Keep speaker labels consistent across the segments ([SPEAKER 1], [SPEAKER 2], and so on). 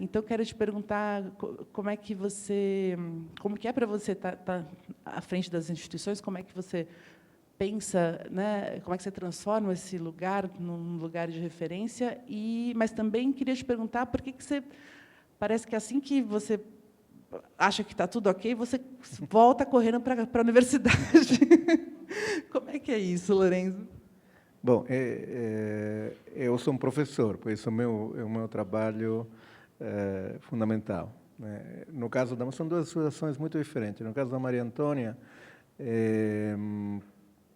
[SPEAKER 1] Então, quero te perguntar como é que é para você estar à frente das instituições, como é que você pensa, né, como é que você transforma esse lugar num lugar de referência, mas também queria te perguntar por que você parece que assim que você acha que está tudo ok, você volta correndo para a universidade. Como é que é isso, Lorenzo?
[SPEAKER 2] Bom, eu sou um professor, por isso o meu trabalho é fundamental, né? No caso são duas situações muito diferentes. No caso da Maria Antônia,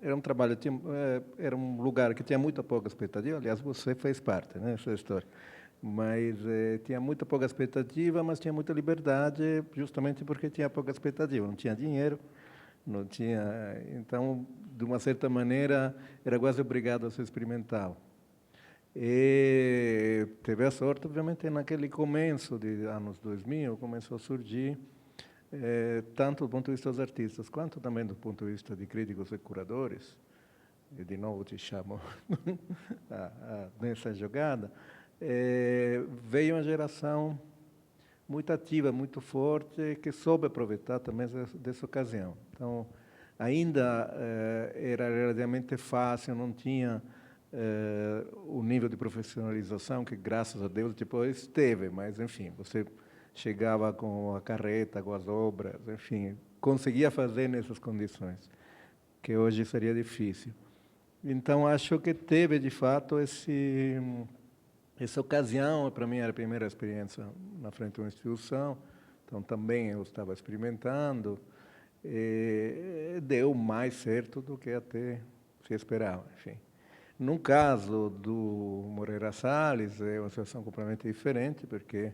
[SPEAKER 2] era um trabalho, era um lugar que tinha muito pouca expectativa. Aliás, você fez parte, né, dessa história. Mas tinha muito pouca expectativa, mas tinha muita liberdade, justamente porque tinha pouca expectativa. Não tinha dinheiro, não tinha. Então, de uma certa maneira, era quase obrigado a ser experimental. E teve a sorte, obviamente, naquele começo de anos 2000, começou a surgir, tanto do ponto de vista dos artistas, quanto também do ponto de vista de críticos e curadores, e de novo te chamo nessa jogada, veio uma geração muito ativa, muito forte, que soube aproveitar também dessa ocasião. Então, ainda era relativamente fácil, não tinha o nível de profissionalização que, graças a Deus, depois teve, mas, enfim, você chegava com a carreta, com as obras, enfim, conseguia fazer nessas condições, que hoje seria difícil. Então, acho que teve, de fato, essa ocasião. Para mim, era a primeira experiência na frente de uma instituição, então também eu estava experimentando, e deu mais certo do que até se esperava, enfim. No caso do Moreira Salles, é uma situação completamente diferente, porque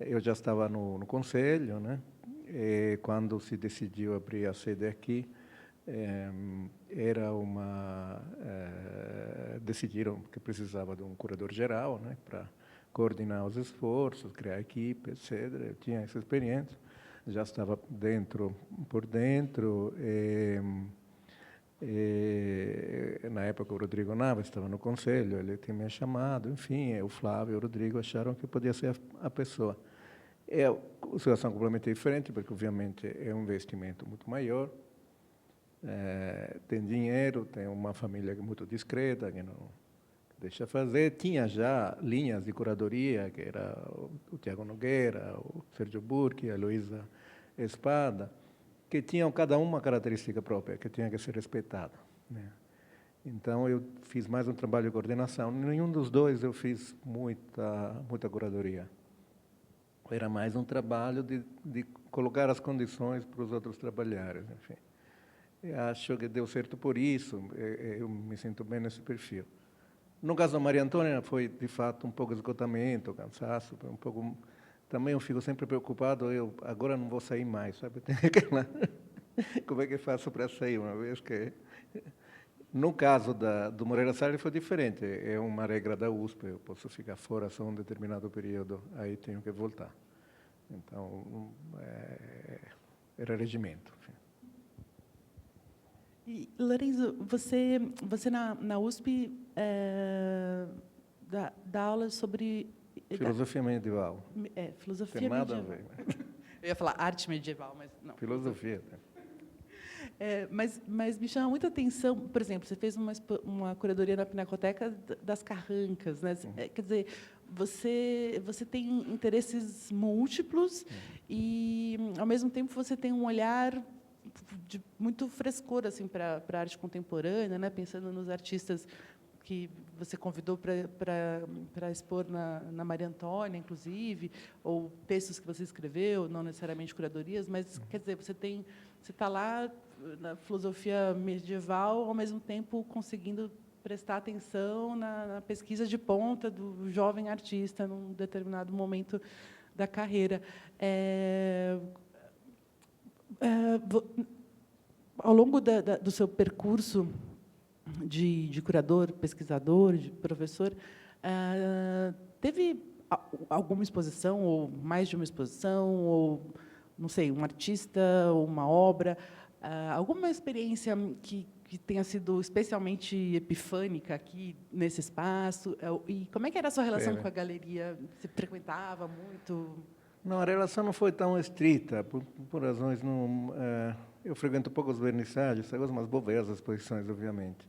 [SPEAKER 2] eu já estava no conselho, né? E quando se decidiu abrir a sede aqui, decidiram que precisava de um curador geral, né, para coordenar os esforços, criar equipe, etc. Eu tinha essa experiência, já estava por dentro. Na época, o Rodrigo Nava estava no conselho, ele tinha me chamado, enfim, o Flávio e o Rodrigo acharam que podia ser a pessoa. É uma situação completamente diferente, porque, obviamente, é um investimento muito maior. Tem dinheiro, tem uma família muito discreta, que não deixa fazer. Tinha já linhas de curadoria, que era o Tiago Nogueira, o Sérgio Burki, a Luísa Espada, que tinham cada uma característica própria, que tinha que ser respeitada, né? Então, eu fiz mais um trabalho de coordenação. Nenhum dos dois eu fiz muita curadoria. Era mais um trabalho de colocar as condições para os outros trabalharem, enfim. Eu acho que deu certo por isso, eu me sinto bem nesse perfil. No caso da Maria Antônia, foi, de fato, um pouco de esgotamento, cansaço, um pouco. Também eu fico sempre preocupado, agora não vou sair mais, sabe? Como é que faço para sair, uma vez que... No caso do Moreira Salles foi diferente, é uma regra da USP, eu posso ficar fora só um determinado período, aí tenho que voltar. Então, era regimento. Enfim.
[SPEAKER 1] E, Lorenzo, você na USP dá aula sobre...
[SPEAKER 2] Filosofia medieval.
[SPEAKER 1] Filosofia
[SPEAKER 2] Tem nada
[SPEAKER 1] medieval.
[SPEAKER 2] a ver.
[SPEAKER 1] Eu ia falar arte medieval, mas não.
[SPEAKER 2] Filosofia.
[SPEAKER 1] Mas me chama muita atenção, por exemplo, você fez uma curadoria na Pinacoteca das Carrancas, né? Quer dizer, você tem interesses múltiplos e, ao mesmo tempo, você tem um olhar de muito frescor assim para a arte contemporânea, né? Pensando nos artistas que você convidou para expor na Maria Antônia, inclusive, ou textos que você escreveu, não necessariamente curadorias, mas, quer dizer, você está lá na filosofia medieval, ao mesmo tempo conseguindo prestar atenção na pesquisa de ponta do jovem artista num determinado momento da carreira. Ao longo do seu percurso de curador, pesquisador, de professor, teve alguma exposição, ou mais de uma exposição, ou, não sei, um artista, ou uma obra, alguma experiência que que tenha sido especialmente epifânica aqui nesse espaço? E como é que era a sua relação com a galeria? Você frequentava muito?
[SPEAKER 2] Não, a relação não foi tão estrita, por razões não. Eu frequento poucos vernissagens, algumas bobeiras as exposições, obviamente.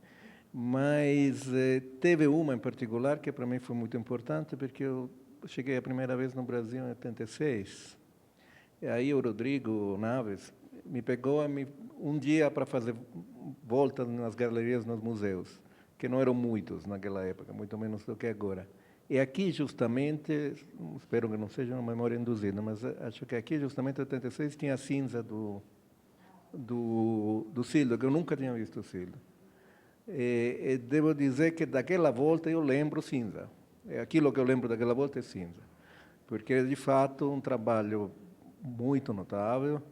[SPEAKER 2] Mas teve uma em particular que para mim foi muito importante, porque eu cheguei a primeira vez no Brasil em 86. E aí o Rodrigo Naves me pegou um dia para fazer voltas nas galerias, nos museus, que não eram muitos naquela época, muito menos do que agora. E aqui, justamente, espero que não seja uma memória induzida, mas acho que aqui, justamente, em 86, tinha a cinza do Sildo, que eu nunca tinha visto o Sildo. E devo dizer que daquela volta eu lembro cinza. Aquilo que eu lembro daquela volta é cinza. Porque é, de fato, um trabalho muito notável.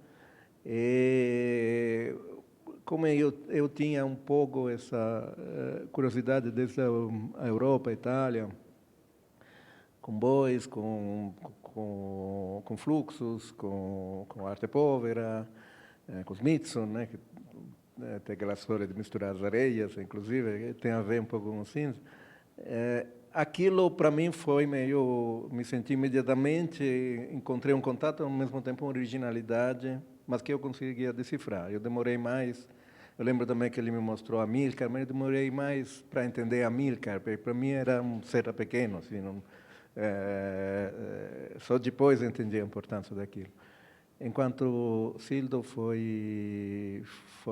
[SPEAKER 2] E como eu tinha um pouco essa curiosidade desde a Europa, a Itália, com Beuys, com Fluxus, com arte povera, com Smithson, né, que tem aquela história de misturar as areias, inclusive, tem a ver um pouco com o cinza. Aquilo, para mim, foi meio... Me senti imediatamente, encontrei um contato, ao mesmo tempo uma originalidade, mas que eu conseguia decifrar. Eu demorei mais... Eu lembro também que ele me mostrou Amílcar, mas eu demorei mais para entender Amílcar, porque para mim era um ser pequeno, assim, não, só depois entendi a importância daquilo. Enquanto Sildo foi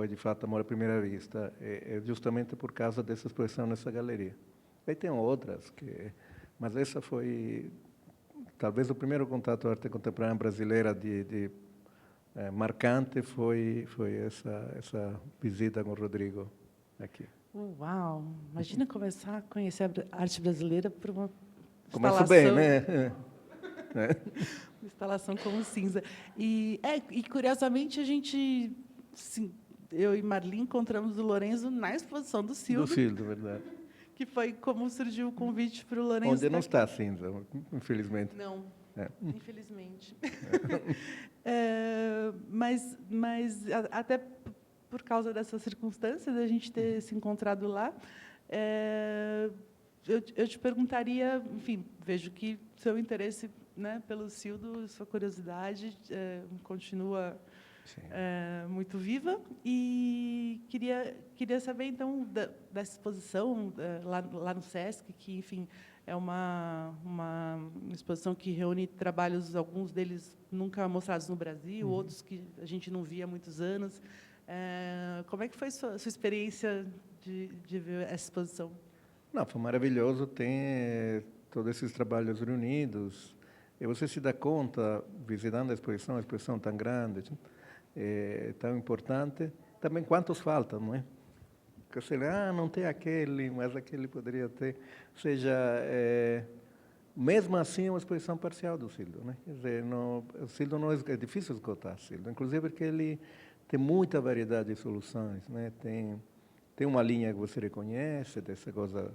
[SPEAKER 2] de fato amor à primeira vista, justamente por causa dessa exposição nessa galeria. Aí tem outras, mas essa foi talvez o primeiro contato com a arte contemporânea brasileira marcante foi essa visita com o Rodrigo aqui.
[SPEAKER 1] Uau! Imagina começar a conhecer a arte brasileira por uma
[SPEAKER 2] Começa bem, né?
[SPEAKER 1] Instalação como cinza. E curiosamente, a gente, sim, eu e Marli encontramos o Lorenzo na exposição do Sildo.
[SPEAKER 2] Do Sildo, verdade.
[SPEAKER 1] Que foi como surgiu o convite para o Lorenzo.
[SPEAKER 2] Onde não está cinza, infelizmente.
[SPEAKER 1] Não, infelizmente. Mas até por causa dessas circunstâncias, a gente ter se encontrado lá, eu te perguntaria, enfim, vejo que seu interesse, né, pelo Sildo, sua curiosidade continua muito viva, e queria saber, então, dessa exposição lá no Sesc, que, enfim, é uma exposição que reúne trabalhos, alguns deles nunca mostrados no Brasil, outros que a gente não via há muitos anos. Como é que foi sua experiência de ver essa exposição?
[SPEAKER 2] Não, foi maravilhoso, tem todos esses trabalhos reunidos, e você se dá conta, visitando a exposição tão grande, tão importante, também quantos faltam, não é? Porque você não tem aquele, mas aquele poderia ter. Ou seja, mesmo assim, é uma exposição parcial do Sildo, né? Quer dizer, o Sildo não é difícil esgotar o Sildo, inclusive porque ele tem muita variedade de soluções, né? Tem uma linha que você reconhece, dessa coisa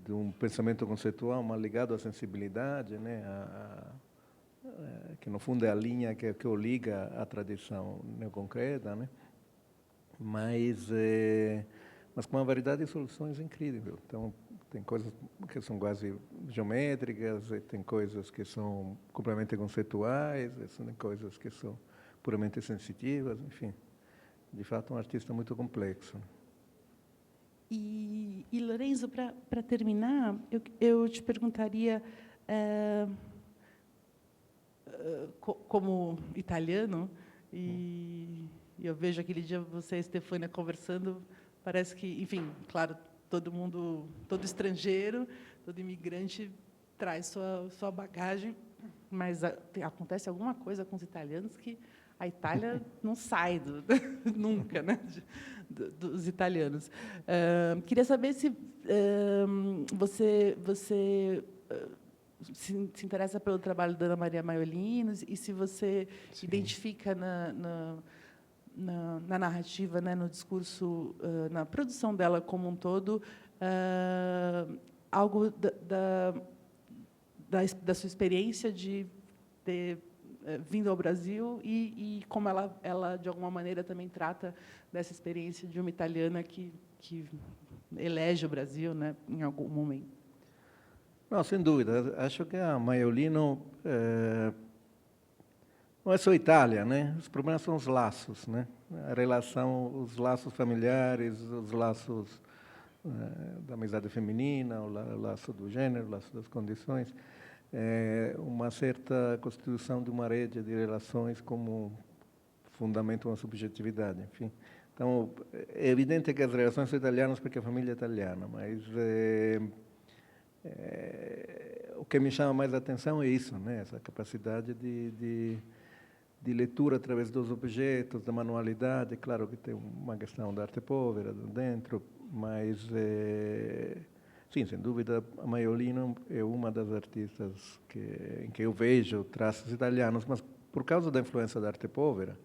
[SPEAKER 2] de um pensamento conceitual, mas ligado à sensibilidade, né? Que no fundo é a linha que o liga à tradição neoconcreta, né? Mas com uma variedade de soluções incrível. Então, tem coisas que são quase geométricas, tem coisas que são completamente conceituais, tem coisas que são puramente sensitivas, enfim. De fato, um artista muito complexo.
[SPEAKER 1] E Lorenzo, para terminar, eu te perguntaria, como italiano, e eu vejo aquele dia você e a Stefânia conversando, parece que, enfim, claro, todo estrangeiro, todo imigrante traz sua bagagem, mas acontece alguma coisa com os italianos que a Itália não sai nunca, né, dos italianos. Queria saber se você se interessa pelo trabalho da Ana Maria Maiolino e se você identifica na narrativa, né, no discurso, na produção dela como um todo, algo da sua experiência de ter vindo ao Brasil e como ela, de alguma maneira, também trata dessa experiência de uma italiana que elege o Brasil, né, em algum momento.
[SPEAKER 2] Não, sem dúvida. Acho que a Maiolino não é só Itália, né? Os problemas são os laços, né? A relação, os laços familiares, os laços da amizade feminina, o laço do gênero, o laço das condições, uma certa constituição de uma rede de relações como fundamento uma subjetividade, enfim. Então, é evidente que as relações são italianas porque a família é italiana, mas o que me chama mais a atenção é isso, né? Essa capacidade de leitura através dos objetos, da manualidade. Claro que tem uma questão da arte povera dentro, mas, sim, sem dúvida, a Maiolino é uma das artistas em que eu vejo traços italianos, mas por causa da influência da arte povera,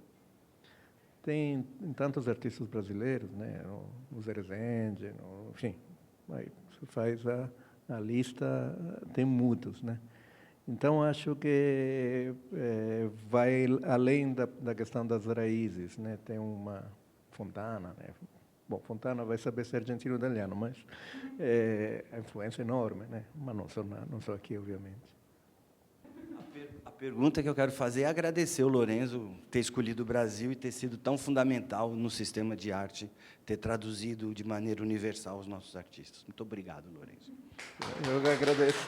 [SPEAKER 2] tem tantos artistas brasileiros, né? O Zé Rezende, enfim, aí você faz a lista, tem muitos, né? Então, acho que vai além da questão das raízes, né? Tem uma Fontana, né? Bom, Fontana vai saber ser argentino italiano, mas a influência é enorme, né? Mas não só aqui, obviamente.
[SPEAKER 3] A pergunta que eu quero fazer é agradecer o Lorenzo ter escolhido o Brasil e ter sido tão fundamental no sistema de arte, ter traduzido de maneira universal os nossos artistas. Muito obrigado, Lorenzo.
[SPEAKER 2] Eu que agradeço.